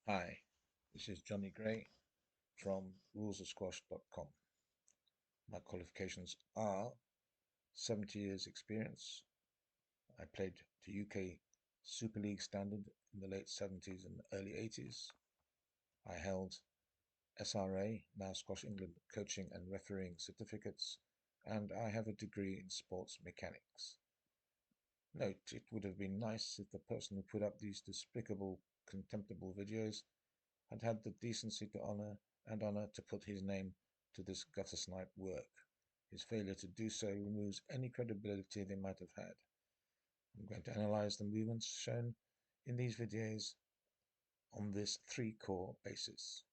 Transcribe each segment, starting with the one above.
Hi, this is Johnny Gray from rulesofsquash.com. My qualifications are 70 years experience. I played to UK Super League standard in the late 70s and early 80s. I held SRA, now Squash England, coaching and refereeing certificates, and I have a degree in sports mechanics. Note, it would have been nice if the person who put up these despicable, contemptible videos had had the decency to honor to put his name to this gutter snipe work. His failure to do so removes any credibility they might have had. I'm going to analyze the movements shown in these videos on this three core basis.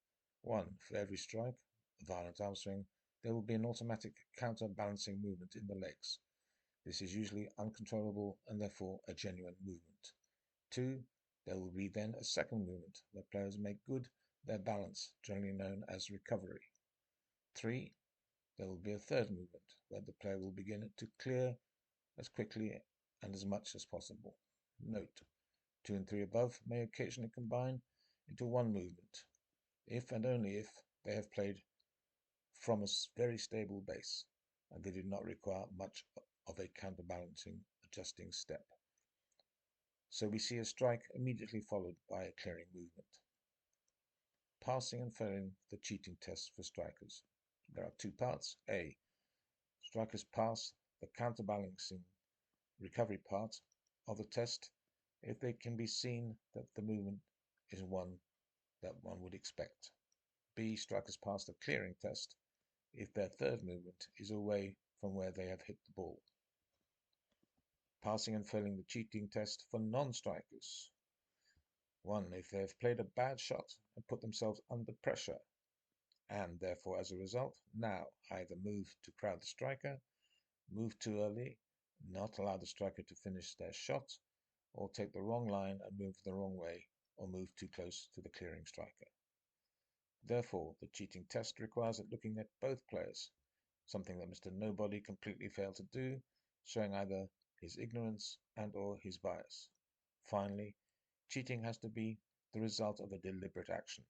1. For every strike, a violent arm swing, there will be an automatic counterbalancing movement in the legs. This is usually uncontrollable and therefore a genuine movement. 2. There will be then a second movement where players make good their balance, generally known as recovery. 3. There will be a third movement where the player will begin to clear as quickly and as much as possible. Note, 2 and 3 above may occasionally combine into one movement, if and only if they have played from a very stable base and they do not require much of a counterbalancing adjusting step. So we see a strike immediately followed by a clearing movement. Passing and failing the cheating test for strikers. There are two parts. A. Strikers pass the counterbalancing recovery part of the test if they can be seen that the movement is one that one would expect. B. Strikers pass the clearing test if their third movement is away from where they have hit the ball. Passing and failing the cheating test for non-strikers. 1. If they have played a bad shot and put themselves under pressure, and therefore as a result now either move to crowd the striker, move too early, not allow the striker to finish their shot, or take the wrong line and move the wrong way, or move too close to the clearing striker. Therefore, the cheating test requires looking at both players, something that Mr. Nobody completely failed to do, showing either his ignorance and or his bias. Finally, cheating has to be the result of a deliberate action.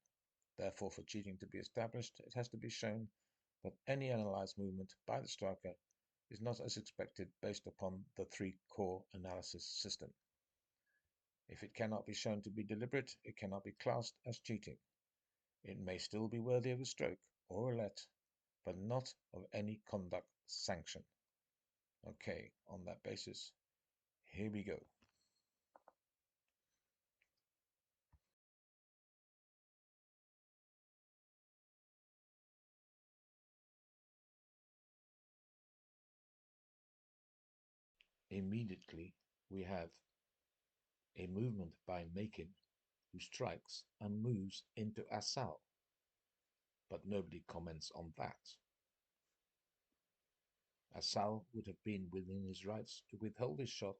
Therefore, for cheating to be established, it has to be shown that any analyzed movement by the striker is not as expected based upon the three core analysis system. If it cannot be shown to be deliberate, it cannot be classed as cheating. It may still be worthy of a stroke or a let, but not of any conduct sanction. Okay, on that basis, here we go. Immediately, we have a movement by Makin, who strikes and moves into Asal, but nobody comments on that. Asal would have been within his rights to withhold his shot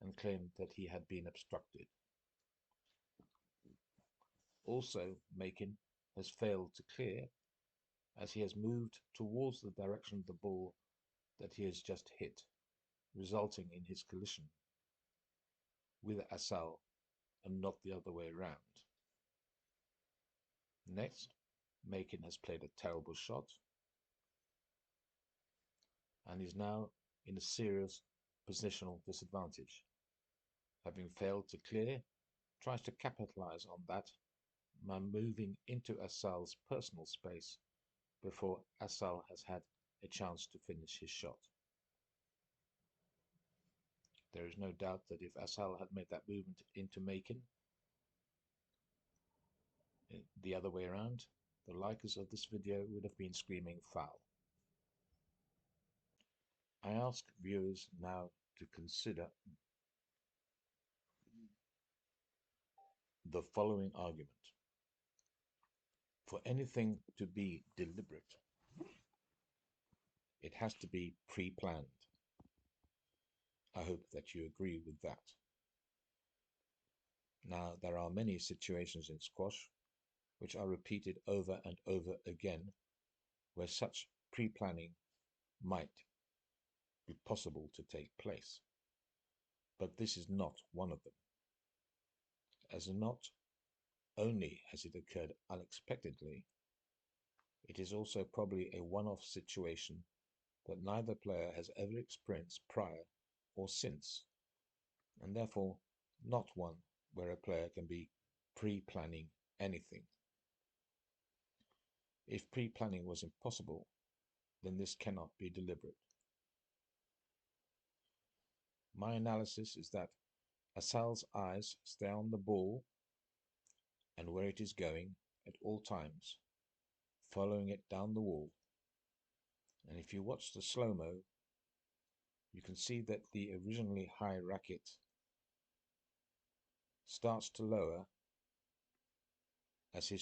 and claim that he had been obstructed. Also, Makin has failed to clear as he has moved towards the direction of the ball that he has just hit, resulting in his collision with Asal and not the other way around. Next, Makin has played a terrible shot and is now in a serious positional disadvantage. Having failed to clear, tries to capitalize on that by moving into Asal's personal space before Asal has had a chance to finish his shot. There is no doubt that if Asal had made that movement into Makin the other way around, the likers of this video would have been screaming foul. I ask viewers now to consider the following argument. For anything to be deliberate, it has to be pre-planned. I hope that you agree with that. Now, there are many situations in squash which are repeated over and over again where such pre-planning might be possible to take place. But this is not one of them. As not only has it occurred unexpectedly, it is also probably a one-off situation that neither player has ever experienced prior or since, and therefore not one where a player can be pre-planning anything. If pre-planning was impossible, then this cannot be deliberate. My analysis is that Asal's eyes stay on the ball and where it is going at all times, following it down the wall. And if you watch the slow-mo, you can see that the originally high racket starts to lower as his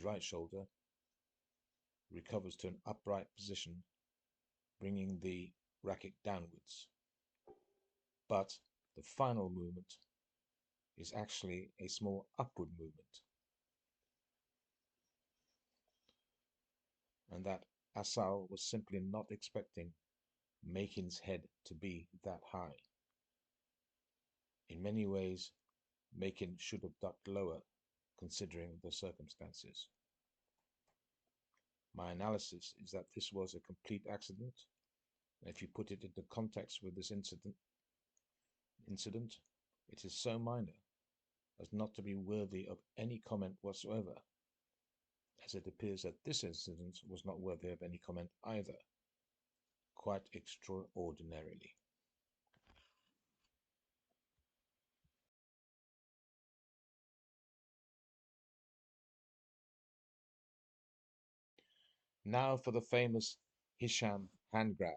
right shoulder, recovers to an upright position, bringing the racket downwards. But the final movement is actually a small upward movement, and that Asal was simply not expecting Makin's head to be that high. In many ways, Makin should have ducked lower, considering the circumstances. My analysis is that this was a complete accident, and if you put it into context with this incident, it is so minor as not to be worthy of any comment whatsoever, as it appears that this incident was not worthy of any comment either, quite extraordinarily. Now for the famous Hisham hand grab.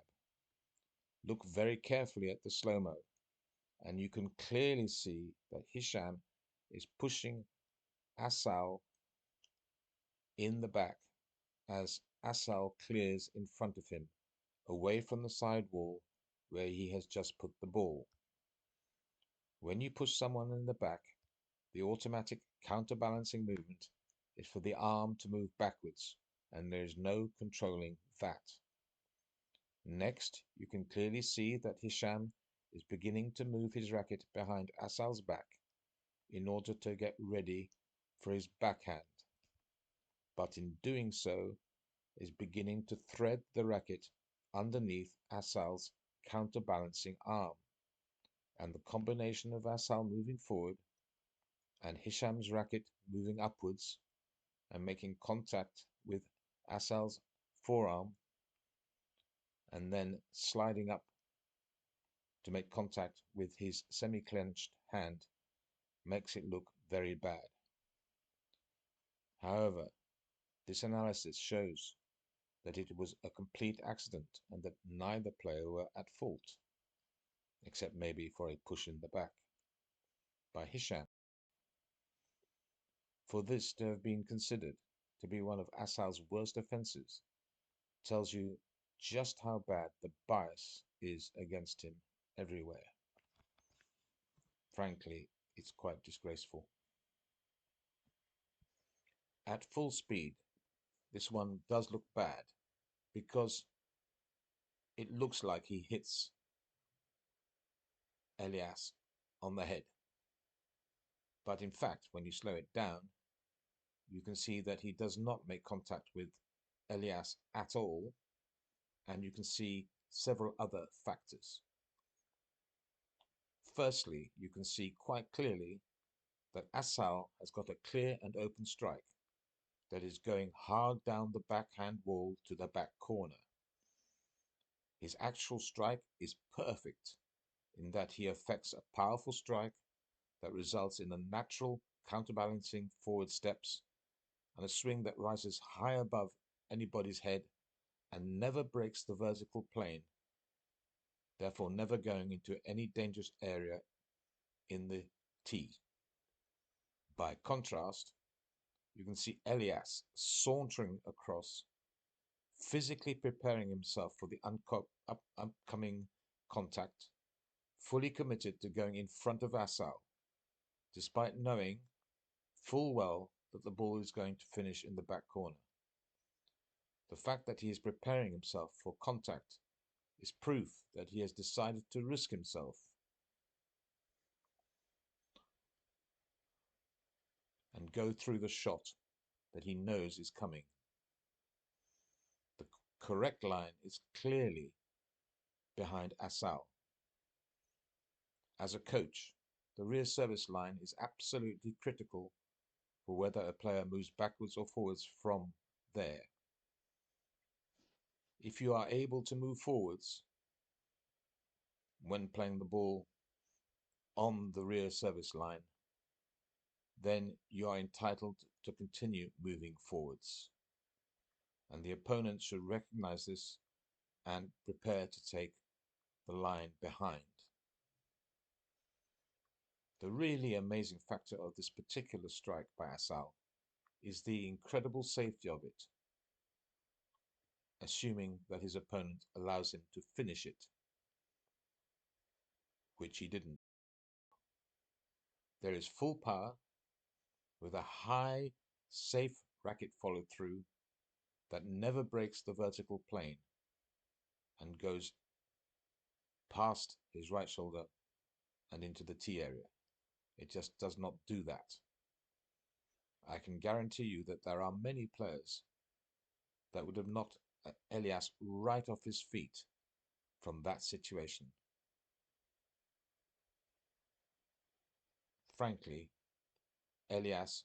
Look very carefully at the slow-mo, and you can clearly see that Hisham is pushing Asal in the back as Asal clears in front of him, away from the side wall where he has just put the ball. When you push someone in the back, the automatic counterbalancing movement is for the arm to move backwards, and there is no controlling that. Next, you can clearly see that Hisham is beginning to move his racket behind Asal's back in order to get ready for his backhand, but in doing so is beginning to thread the racket underneath Asal's counterbalancing arm, and the combination of Asal moving forward and Hisham's racket moving upwards and making contact with Asal's forearm and then sliding up to make contact with his semi-clenched hand makes it look very bad. However, this analysis shows that it was a complete accident and that neither player were at fault, except maybe for a push in the back by Hisham. For this to have been considered to be one of Asal's worst offences tells you just how bad the bias is against him everywhere. Frankly, it's quite disgraceful. At full speed, this one does look bad because it looks like he hits Elias on the head. But in fact, when you slow it down, you can see that he does not make contact with Elias at all, and you can see several other factors. Firstly, you can see quite clearly that Asal has got a clear and open strike that is going hard down the backhand wall to the back corner. His actual strike is perfect in that he affects a powerful strike that results in a natural counterbalancing forward steps and a swing that rises high above anybody's head and never breaks the vertical plane, therefore never going into any dangerous area in the tee. By contrast, you can see Elias sauntering across, physically preparing himself for the upcoming contact, fully committed to going in front of Asal, despite knowing full well that the ball is going to finish in the back corner. The fact that he is preparing himself for contact is proof that he has decided to risk himself. and go through the shot that he knows is coming. The correct line is clearly behind Asal. As a coach, the rear service line is absolutely critical for whether a player moves backwards or forwards from there. If you are able to move forwards when playing the ball on the rear service line, then you are entitled to continue moving forwards. And the opponent should recognize this and prepare to take the line behind. The really amazing factor of this particular strike by Asal is the incredible safety of it, assuming that his opponent allows him to finish it, which he didn't. There is full power with a high, safe racket follow through that never breaks the vertical plane and goes past his right shoulder and into the tee area. It just does not do that. I can guarantee you that there are many players that would have knocked Elias right off his feet from that situation. Frankly, Elias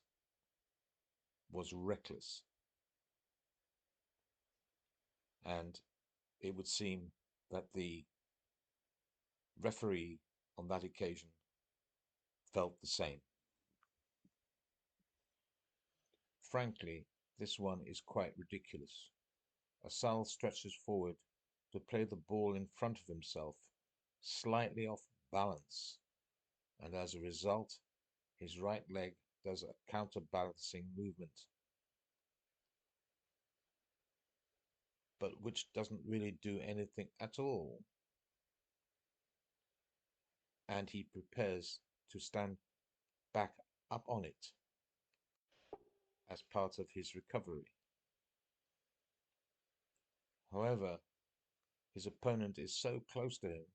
was reckless, and it would seem that the referee on that occasion felt the same. Frankly, this one is quite ridiculous. Asal stretches forward to play the ball in front of himself, slightly off balance, and as a result, his right leg does a counterbalancing movement, but which doesn't really do anything at all. And he prepares to stand back up on it as part of his recovery. However, his opponent is so close to him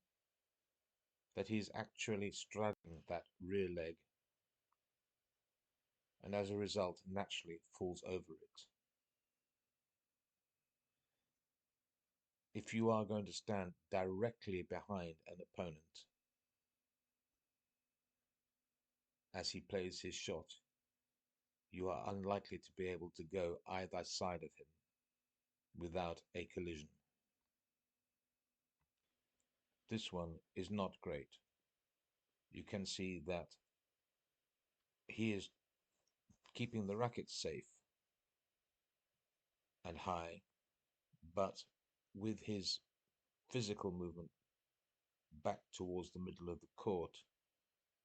that he is actually straddling that rear leg, and as a result naturally falls over it. If you are going to stand directly behind an opponent as he plays his shot, you are unlikely to be able to go either side of him without a collision. This one is not great. You can see that he is keeping the racket safe and high, but with his physical movement back towards the middle of the court,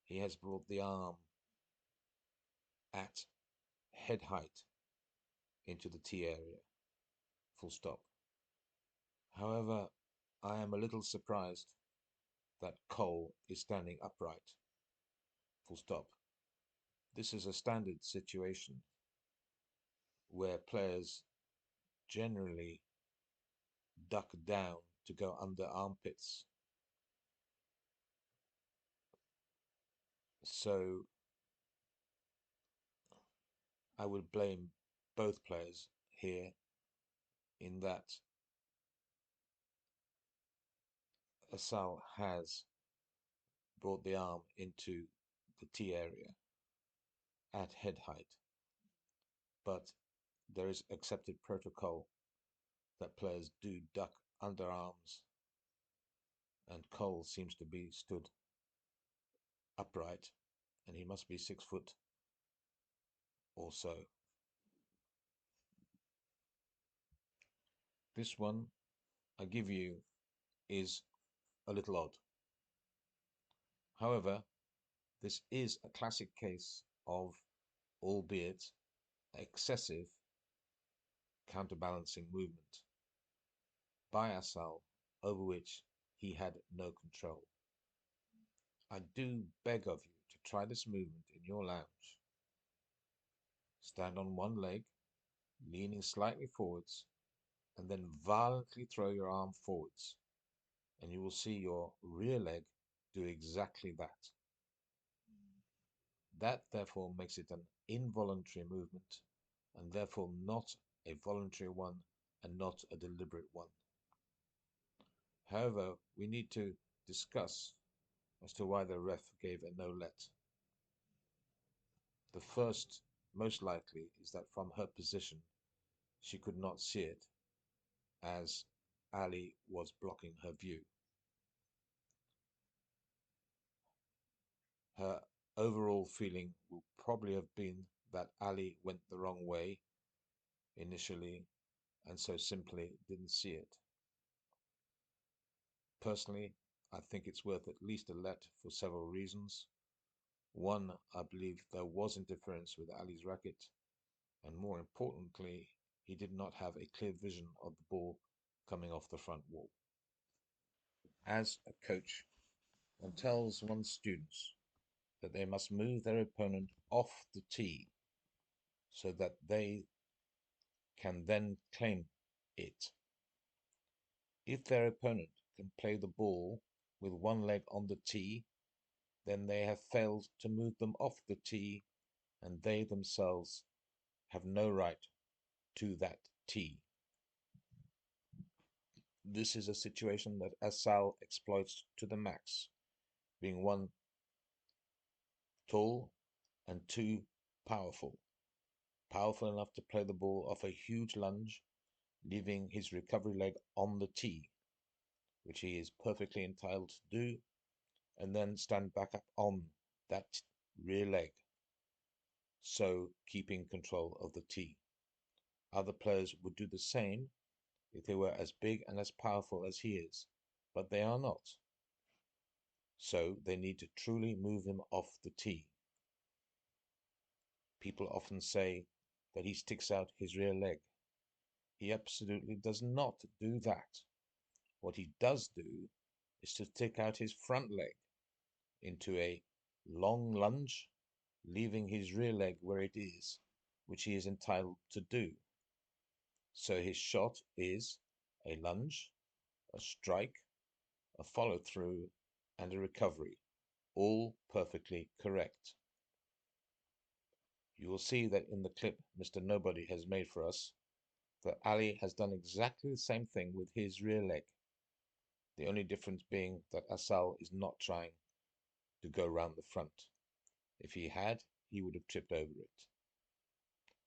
he has brought the arm at head height into the tee area, full stop. However, I am a little surprised that Cole is standing upright, full stop. This is a standard situation where players generally duck down to go under armpits. So I would blame both players here in that Asal has brought the arm into the tee area at head height, but there is accepted protocol that players do duck underarms, and Cole seems to be stood upright, and he must be 6 foot or so. This one, I give you, is a little odd. However, this is a classic case of, albeit excessive, counterbalancing movement by Asal over which he had no control. I do beg of you to try this movement in your lounge. Stand on one leg, leaning slightly forwards, and then violently throw your arm forwards, and you will see your rear leg do exactly that. That therefore makes it an involuntary movement and therefore not a voluntary one and not a deliberate one. However, we need to discuss as to why the ref gave a no let. The first, most likely, is that from her position, she could not see it as Ali was blocking her view. Her overall feeling will probably have been that Ali went the wrong way initially and so simply didn't see it. Personally, I think it's worth at least a let for several reasons. One, I believe there was interference with Ali's racket, and more importantly, he did not have a clear vision of the ball coming off the front wall. As a coach, one tells one's students that they must move their opponent off the tee so that they can then claim it. If their opponent can play the ball with one leg on the tee, then they have failed to move them off the tee, and they themselves have no right to that tee. This is a situation that Asal exploits to the max, being one, tall, and two, powerful. Powerful enough to play the ball off a huge lunge, leaving his recovery leg on the tee, which he is perfectly entitled to do, and then stand back up on that rear leg, so keeping control of the tee. Other players would do the same if they were as big and as powerful as he is, but they are not. So they need to truly move him off the tee. People often say that he sticks out his rear leg. He absolutely does not do that. What he does do is to stick out his front leg into a long lunge, leaving his rear leg where it is, which he is entitled to do. So his shot is a lunge, a strike, a follow through, and a recovery, all perfectly correct. You will see that in the clip Mr. Nobody has made for us, that Ali has done exactly the same thing with his rear leg. The only difference being that Asal is not trying to go round the front. If he had, he would have tripped over it.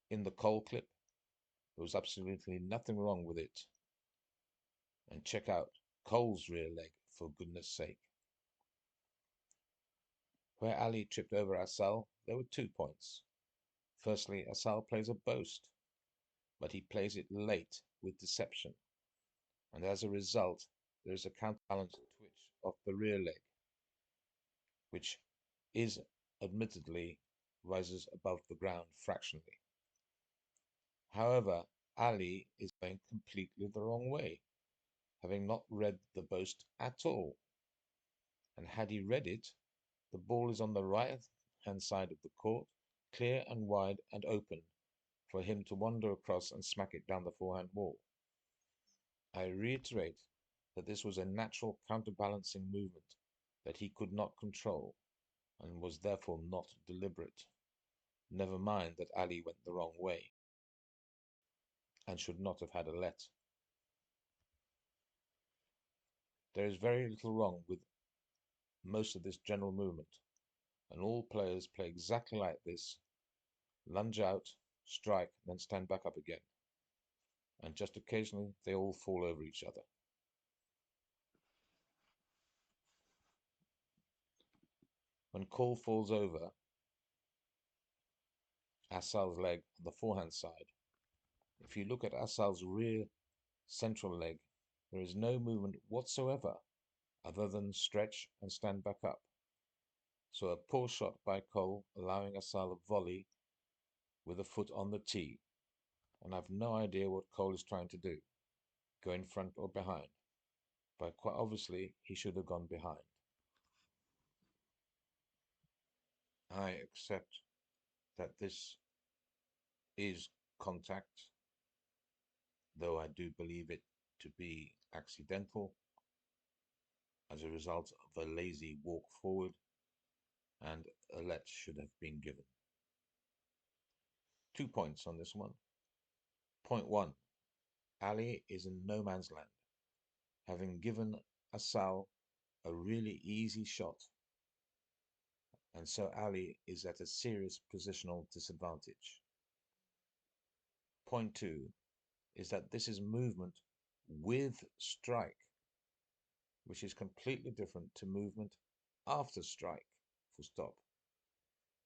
In the Cole clip, there was absolutely nothing wrong with it. And check out Cole's rear leg, for goodness sake. Where Ali tripped over Asal, there were 2 points. Firstly, Asal plays a boast, but he plays it late with deception, and as a result, there is a counterbalance twitch of the rear leg, which is admittedly rises above the ground fractionally. However, Ali is going completely the wrong way, having not read the boast at all. And had he read it, the ball is on the right-hand side of the court, clear and wide and open, for him to wander across and smack it down the forehand wall. I reiterate that this was a natural counterbalancing movement that he could not control, and was therefore not deliberate. Never mind that Ali went the wrong way, and should not have had a let. There is very little wrong with most of this general movement, and all players play exactly like this: lunge out, strike, then stand back up again. And just occasionally they all fall over each other. When Cole falls over Asal's leg on the forehand side, if you look at Asal's rear central leg, there is no movement whatsoever other than stretch and stand back up. So a poor shot by Cole, allowing Asal a volley with a foot on the tee, and I've no idea what Cole is trying to do, go in front or behind, but quite obviously he should have gone behind. I accept that this is contact, though I do believe it to be accidental as a result of a lazy walk forward and a let should have been given. 2 points on this one. Point 1. Ali is in no man's land, having given Asal a really easy shot, and so Ali is at a serious positional disadvantage. Point 2 is that this is movement with strike, which is completely different to movement after strike, full stop.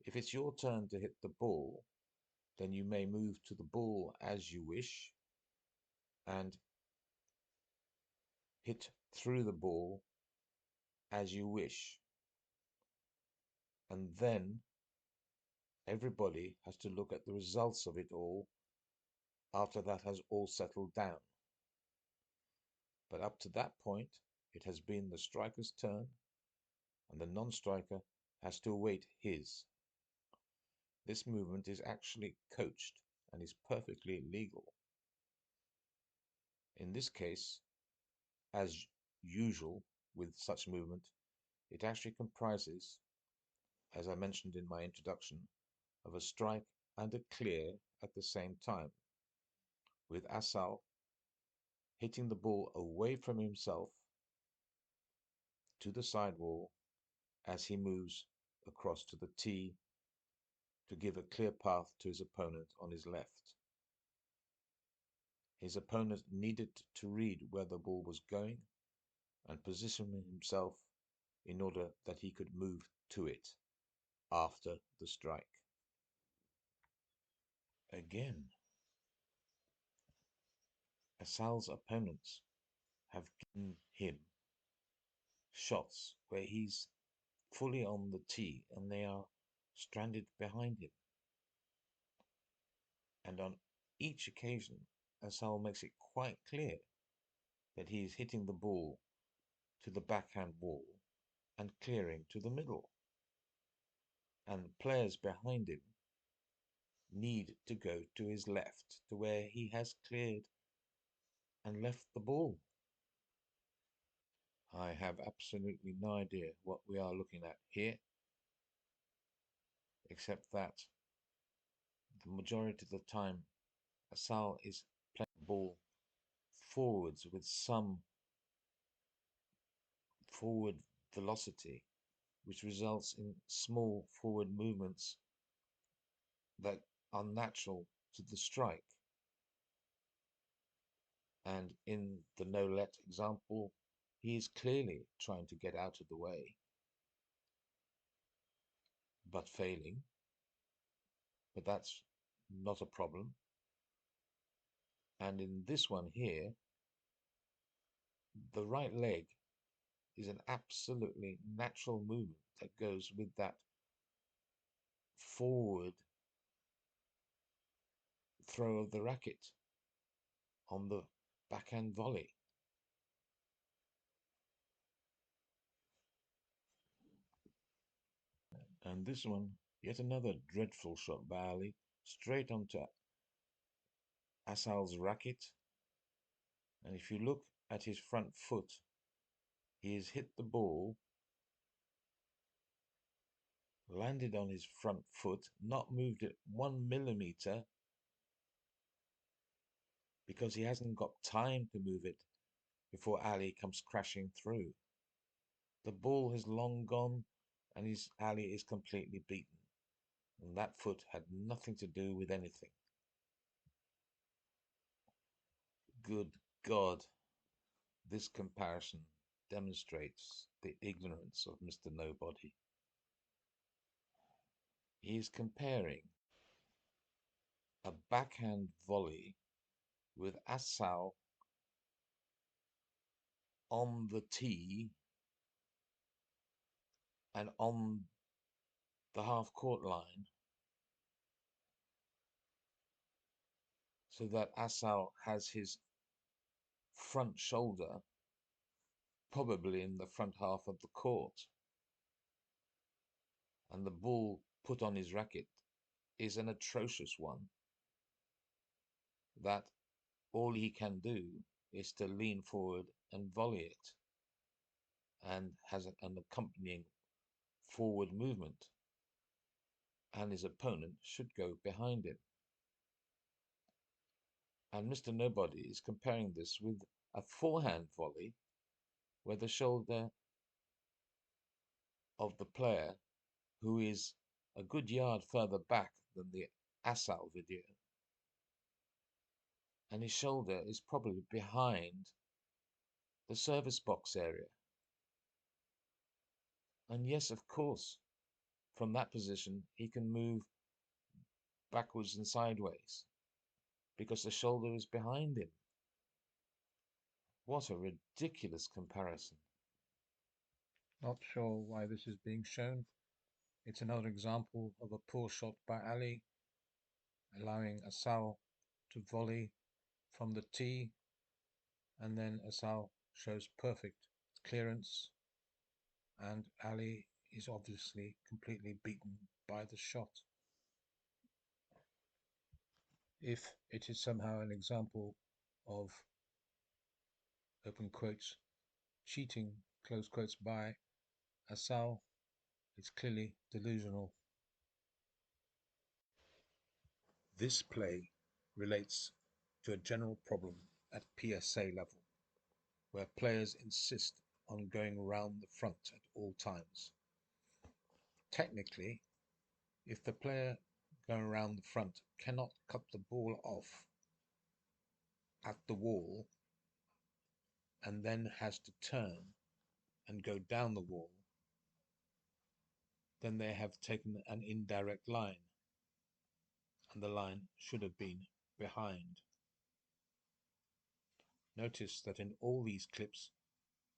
If it's your turn to hit the ball, then you may move to the ball as you wish and hit through the ball as you wish. And then everybody has to look at the results of it all after that has all settled down. But up to that point, it has been the striker's turn, and the non-striker has to await his. This movement is actually coached and is perfectly legal. In this case, as usual with such movement, it actually comprises, as I mentioned in my introduction, of a strike and a clear at the same time, with Asal hitting the ball away from himself to the sidewall as he moves across to the tee to give a clear path to his opponent on his left. His opponent needed to read where the ball was going and position himself in order that he could move to it after the strike. Again, Asal's opponents have given him shots where he's fully on the tee and they are stranded behind him. And on each occasion, Asal makes it quite clear that he is hitting the ball to the backhand wall and clearing to the middle. And players behind him need to go to his left, to where he has cleared and left the ball. I have absolutely no idea what we are looking at here, except that the majority of the time Asal is playing the ball forwards with some forward velocity, which results in small forward movements that are natural to the strike. And in the no-let example, he is clearly trying to get out of the way, but failing. But that's not a problem. And in this one here, the right leg is an absolutely natural movement that goes with that forward throw of the racket on the backhand volley. And this one, yet another dreadful shot by Ali, straight onto Asal's racket. And if you look at his front foot, he has hit the ball, landed on his front foot, not moved it 1 millimeter, because he hasn't got time to move it before Ali comes crashing through. The ball has long gone and Ali is completely beaten. And that foot had nothing to do with anything. Good God, this comparison demonstrates the ignorance of Mr. Nobody. He is comparing a backhand volley with Asal on the tee and on the half-court line, so that Asal has his front shoulder probably in the front half of the court, and the ball put on his racket is an atrocious one that all he can do is to lean forward and volley it, and has an accompanying forward movement, and his opponent should go behind him. And Mr. Nobody is comparing this with a forehand volley where the shoulder of the player, who is a good yard further back than the Asal video, and his shoulder is probably behind the service box area. And yes, of course, from that position, he can move backwards and sideways because the shoulder is behind him. What a ridiculous comparison. Not sure why this is being shown. It's another example of a poor shot by Ali, allowing Asal to volley from the tee, and then Asal shows perfect clearance, and Ali is obviously completely beaten by the shot. If it is somehow an example of, open quotes, cheating, close quotes, by Asal, it's clearly delusional. This play relates to a general problem at PSA level, where players insist on going round the front at all times. Technically, if the player going around the front cannot cut the ball off at the wall and then has to turn and go down the wall, then they have taken an indirect line, and the line should have been behind. Notice that in all these clips,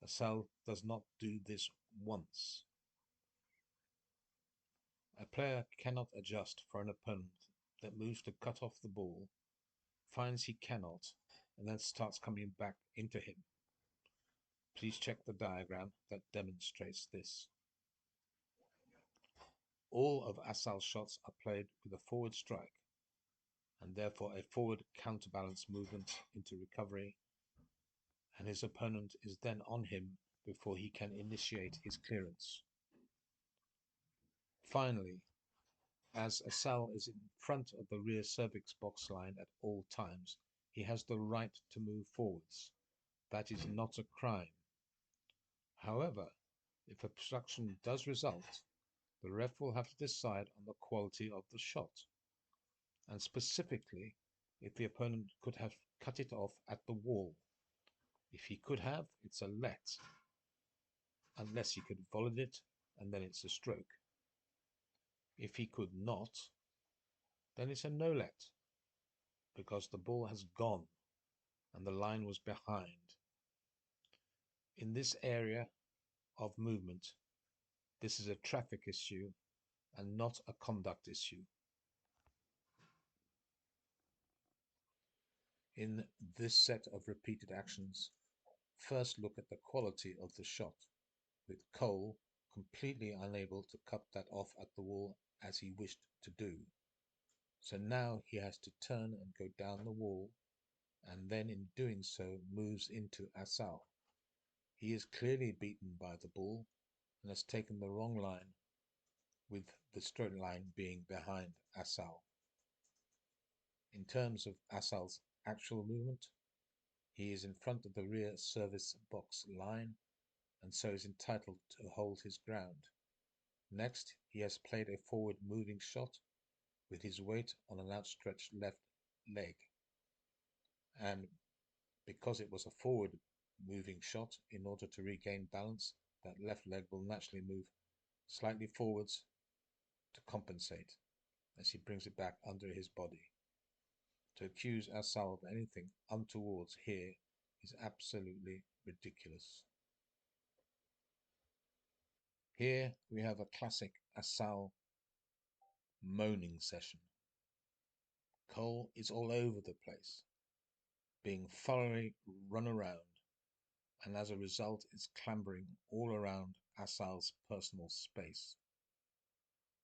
Asal does not do this once. A player cannot adjust for an opponent that moves to cut off the ball, finds he cannot, and then starts coming back into him. Please check the diagram that demonstrates this. All of Asal's shots are played with a forward strike, and therefore a forward counterbalance movement into recovery, and his opponent is then on him before he can initiate his clearance. Finally, as Asal is in front of the rear cervix box line at all times, he has the right to move forwards. That is not a crime. However, if obstruction does result, the ref will have to decide on the quality of the shot, and specifically if the opponent could have cut it off at the wall. If he could have, it's a let, unless he could volley it, and then it's a stroke. If he could not, then it's a no let, because the ball has gone and the line was behind. In this area of movement, this is a traffic issue and not a conduct issue. In this set of repeated actions, first look at the quality of the shot, with Cole completely unable to cut that off at the wall as he wished to do. So now he has to turn and go down the wall, and then in doing so moves into Asal. He is clearly beaten by the ball and has taken the wrong line, with the straight line being behind Asal. In terms of Asal's actual movement, he is in front of the rear service box line, and so is entitled to hold his ground. Next, he has played a forward moving shot with his weight on an outstretched left leg, and because it was a forward moving shot, in order to regain balance, that left leg will naturally move slightly forwards to compensate as he brings it back under his body. To accuse Asal of anything untowards here is absolutely ridiculous. Here we have a classic Asal moaning session. Cole is all over the place, being thoroughly run around, and as a result is clambering all around Asal's personal space.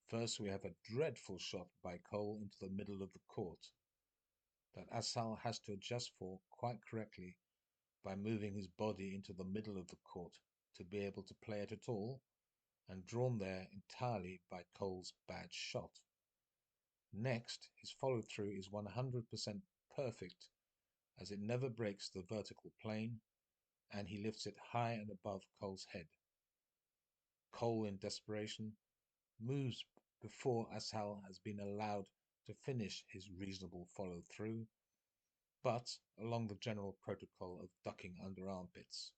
First, we have a dreadful shot by Cole into the middle of the court that Asal has to adjust for quite correctly by moving his body into the middle of the court to be able to play it at all, and drawn there entirely by Cole's bad shot. Next, his follow-through is 100% perfect, as it never breaks the vertical plane, and he lifts it high and above Cole's head. Cole, in desperation, moves before Asal has been allowed to finish his reasonable follow-through, but along the general protocol of ducking under armpits,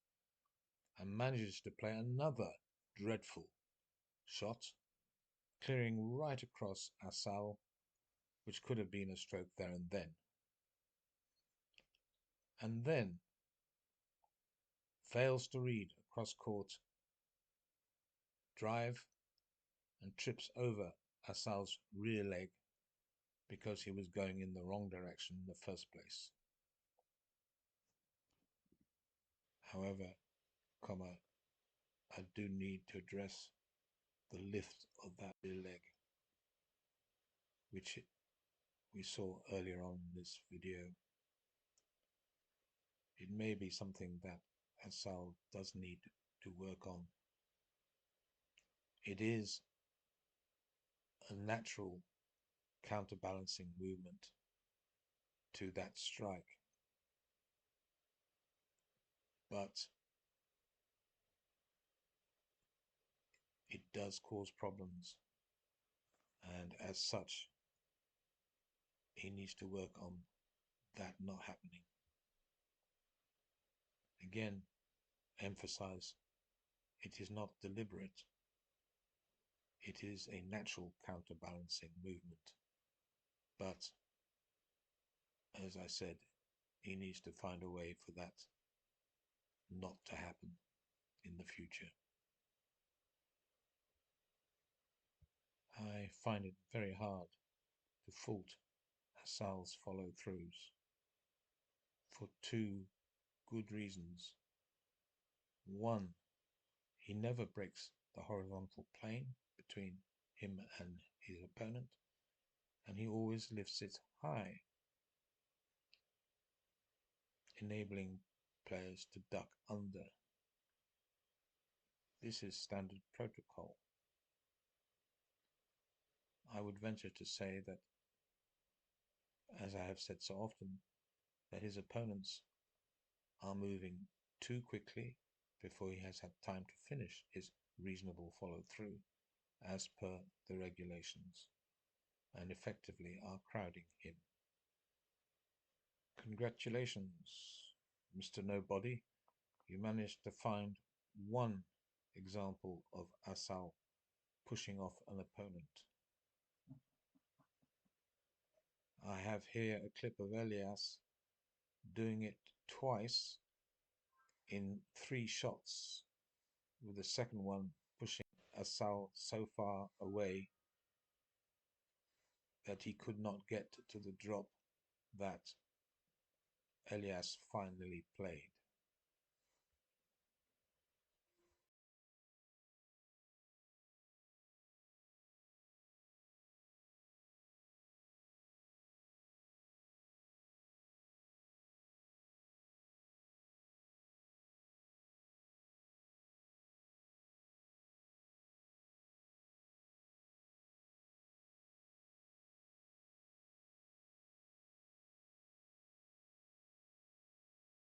and manages to play another dreadful shot, clearing right across Asal, which could have been a stroke there and then. And then fails to read a cross-court drive and trips over Asal's rear leg because he was going in the wrong direction in the first place. However, I do need to address the lift of that rear leg, which we saw earlier on in this video. It may be something that Asal does need to work on. It is a natural counterbalancing movement to that strike, but it does cause problems, and as such, he needs to work on that not happening. Again, emphasize, it is not deliberate. It is a natural counterbalancing movement. But, as I said, he needs to find a way for that not to happen in the future. I find it very hard to fault Asal's follow-throughs for two good reasons. One, he never breaks the horizontal plane between him and his opponent, and he always lifts it high, enabling players to duck under. This is standard protocol. I would venture to say that, as I have said so often, that his opponents are moving too quickly before he has had time to finish his reasonable follow-through as per the regulations, and effectively are crowding him. Congratulations, Mr. Nobody. You managed to find one example of Asal pushing off an opponent. I have here a clip of Elias doing it twice in 3 shots, with the second one pushing Asal so far away that he could not get to the drop that Elias finally played.